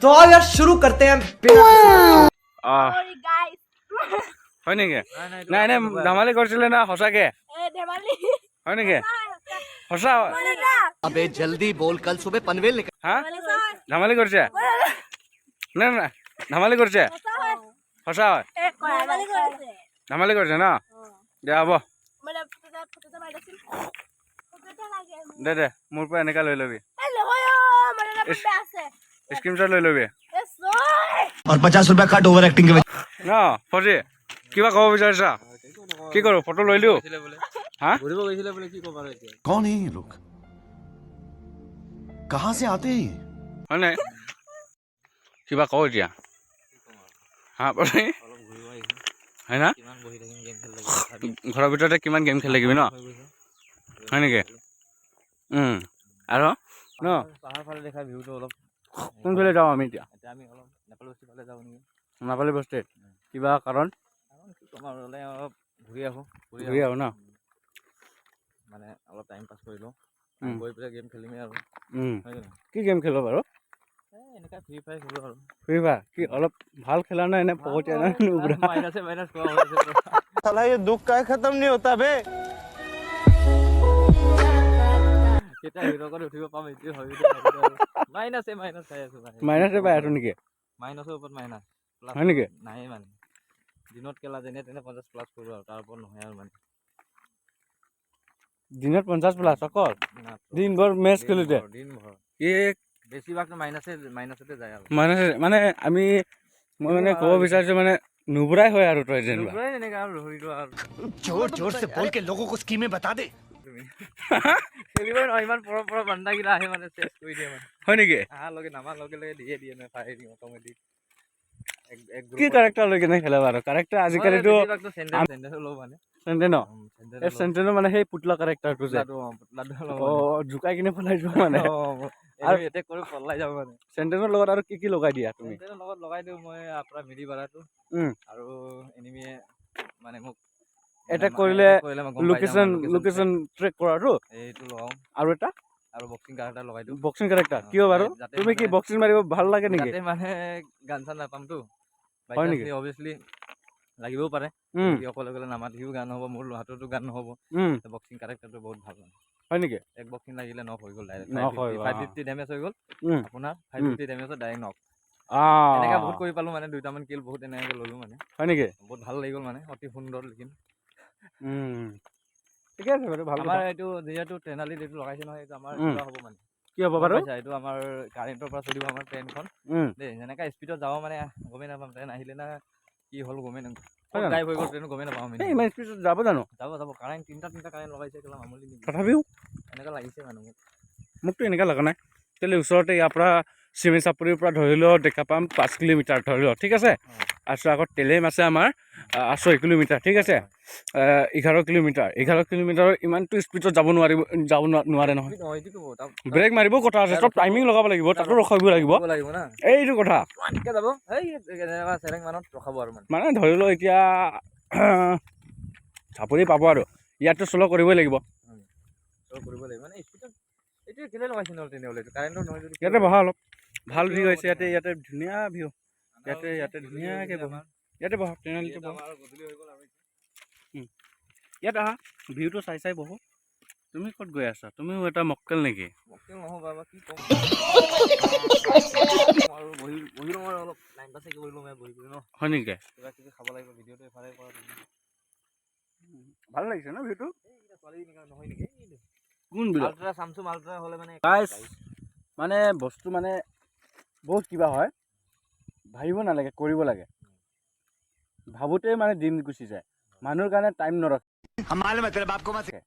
तो आओ यार शुरू करते हैं बिना Sorry guys. হয় নেকি নাই নাই ধেমালি কৰিছিলে না সঁচাকে ধেমালি হয় নেকি সঁচা अबे जल्दी बोल कल सुबह पनवेल निकल হা ধেমালি কৰিছে না না ধেমালি কৰিছে সঁচা হয় ধেমালি কৰিছে ন দে হ'ব দে দে মোৰ পৰা এনেকা লৈ ল'বি স্ক্ৰীনশ্বট লৈ ল'বি और 50 रुपया कट ओवर एक्टिंग के वजह ন ফজি কিবা ক'ব বিচাৰিছা কি কৰোঁ ফটো লৈ লিও হা कौन है ये लोग कहाँ से आते हैं ये? হয় নাই কিবা কওঁ এতিয়া হা ফজি হয় না ঘৰৰ ভিতৰতে কিমান গেম খেলি থাকিবি ন হয় নেকি আৰু ন পাহাৰ ফালে দেখা ভিউটো অলপ কোনফালে যাওঁ আমি এতিয়া এতিয়া আমি অলপ নেপাল বস্তি ফালে যাওঁ নেকি নাপালি বস্তি কিবা কাৰণ কি ক'ম আৰু ওলাই অলপ ঘূৰি আহোঁ ঘূৰি আহোঁ ন মানে অলপ টাইম পাছ কৰি লওঁ গৈ পেলাই গেম খেলিমেই আৰু হয় জানো কি গেম খেলো বাৰু এনেকুৱা ফ্ৰী ফায়াৰ খেলোঁ আৰু ফ্ৰী ফায়াৰ কি অলপ ভাল খেলা নাই এনে পকতীয়া নাই মাইনাছে মাইনাছ কৰা হৈ আছে साला ये दुख का खत्म नहीं होता बे কেতিয়া হিৰ' কৰি উঠিব পাম এইটোৱে ভাবি মাইনাছে মাইনাছ খাই আছোঁ মাইনাছে পাই আছো নেকি মাইনাছৰ ওপৰত মাইনাছ হয় নেকি নাহে মানে দিনত খেলা যেনে তেনে 50 প্লাছ কৰোঁ আৰু তাৰ ওপৰত নহয় আৰু মানে দিনত 50 প্লাছ অকল দিনভৰ মেচ খেলোতে দিনভৰ এই বেছিভাগটো মাইনাছতে যায় আৰু মানে মই মানে ক'ব বিচাৰিছোঁ মানে নুবুৰাই হয় আৰু তই যেনিবা এনেকুৱা আৰু ধৰিলোঁ আৰু जोर जोर से बोल के लोगों को स्कीमें बता दे খেলিবই নহয় ইমান পৰা বান্দাগিলা আহে মানে চেছ কৰি দিয়ে মানে হয় নেকি আহাৰ লগে নামাৰ লগে লগে দিয়ে মানে পাই দিওঁ অট'মেটিক কি কাৰেক্টাৰ লৈ কেনে খেলা বাৰু কাৰেক্টাৰ আজিকালিতো চেণ্ডেল লওঁ মানে চেণ্টেন এই চেণ্টেনৰ মানে সেই পুতলা কাৰেক্টাৰটো যে জোকাই কিনে পেলাই যোৱা মানে আৰু এটেক কৰি পলাই যাওঁ মানে চেণ্টেনৰ লগত আৰু কি লগাই দিয়া তুমি চেণ্ডেলৰ লগত লগাই দিওঁ মই আপোনাৰ মিৰি বাৰাটো আৰু এনিমিয়ে মানে মোক এটেক কৰিলে লোকেশ্যন ট্ৰেক কৰাটো এইটো লগাওঁ আৰু এটা আৰু বক্সিং কাৰ্ড লগাই দিওঁ বক্সিং কাৰেক্টাৰ কিয় বাৰু তুমি কি বক্সিং মাৰিব ভাল লাগে নেকি যাতে মানে গান চান নাপামতো হয় নেকি অবভিয়াছলি লাগিবও পাৰে অকলে অকলে নামাতিও গান হ'ব মোৰ ল'ৰাটোতো গান নহ'ব বক্সিং কাৰেক্টাৰটো বহুত ভাল মানে হয় নেকি এক বক্সিং লাগিলে নক হৈ গ'ল ডাইৰেক্ট 550 ডেমেজ হৈ গ'ল আপোনাৰ 550 ডেমেজত ডাইৰেক্ট নক এনেকৈ বহুত কৰি পালোঁ মানে দুটামান কিল বহুত এনেকৈ ল'লোঁ মানে হয় নেকি বহুত ভাল লাগি গ'ল মানে অতি সুন্দৰ লেকিন ঠিকে আছে বাৰু ভাল আমাৰ এইটো যিহেতু ট্ৰেনালিত এইটো লগাইছে নহয় এইটো আমাৰ কিবা হ'ব মানে কি হ'ব বাৰু এইটো আমাৰ কাৰেণ্টৰ পৰা চলিব আমাৰ ট্ৰেইনখন দেই যেনেকৈ স্পীডত যাব মানে গমেই নাপাম ট্ৰেইন আহিলে না কি হ'ল গমেই নাপাম গাইব হৈ গ'ল ট্ৰেইনো গমেই নাপাম আমি ইমান স্পীডত যাব জানো যাব কাৰেণ্ট তিনিটা কাৰেণ্ট লগাইছে কেলা মামুলি নেকি তথাপিও এনেকুৱা লাগিছে মানে মোকতো এনেকুৱা লগা নাই তেতিয়াহ'লে ওচৰতে ইয়াৰ পৰা চিমেণ্ট চাপৰিৰ পৰা ধৰি লওক দেখা পাম 5 কিলোমিটাৰ ধৰি লওক ঠিক আছে আৰু আগত তেলেম আছে আমাৰ 6 কিলোমিটাৰ ঠিক আছে 11 কিলোমিটাৰ ইমানটো স্পীডত যাব নোৱাৰে নহয় ব্ৰেক মাৰিব কথা আছে চব টাইমিং লগাব লাগিব তাতো ৰখাব লাগিব না এইটো কথা যাব চেৰেং মানত ৰখাব আৰু মানে ধৰি লওক এতিয়া চাপৰি পাব আৰু ইয়াততো শ্ল' কৰিবই লাগিব কৰিব লাগিব মানে স্পীডত এইটোৱে কেলে লগাইছে নহ'ল তেনেহ'লে এইটো কাৰেণ্টৰ নহয় যদি ইয়াতে বহা অলপ ভাল ভিউ হৈছে ইয়াতে ধুনীয়া ভিউ ইয়াতে ধুনীয়াকৈ বহা ইয়াতে বহা ট্ৰেইনতে বহা ইয়াত আহা ভিউটো চাই বহো তুমি ক'ত গৈ আছা তুমিও এটা মক্কেল নেকি মক্কেল নহ'ব বাবা কি ক'ম আৰু বহি লওঁ আৰু অলপ টাইম পাছে কৰি লওঁ বহি কৰি ন হয় নেকি কিবা কিবি খাব লাগিব ভিডিঅ'টো এফালে কৰা ভাল লাগিছে ন ভিউটো ছোৱালী নহয় নেকি কোন বিলাক আল্ট্ৰা চামচুং আল্ট্ৰা হ'লে মানে মানে বস্তু মানে বহুত কিবা হয় ভাবিব নালাগে কৰিব লাগে ভাবোঁতে মানে দিন গুচি যায় মানুহৰ কাৰণে টাইম নৰখে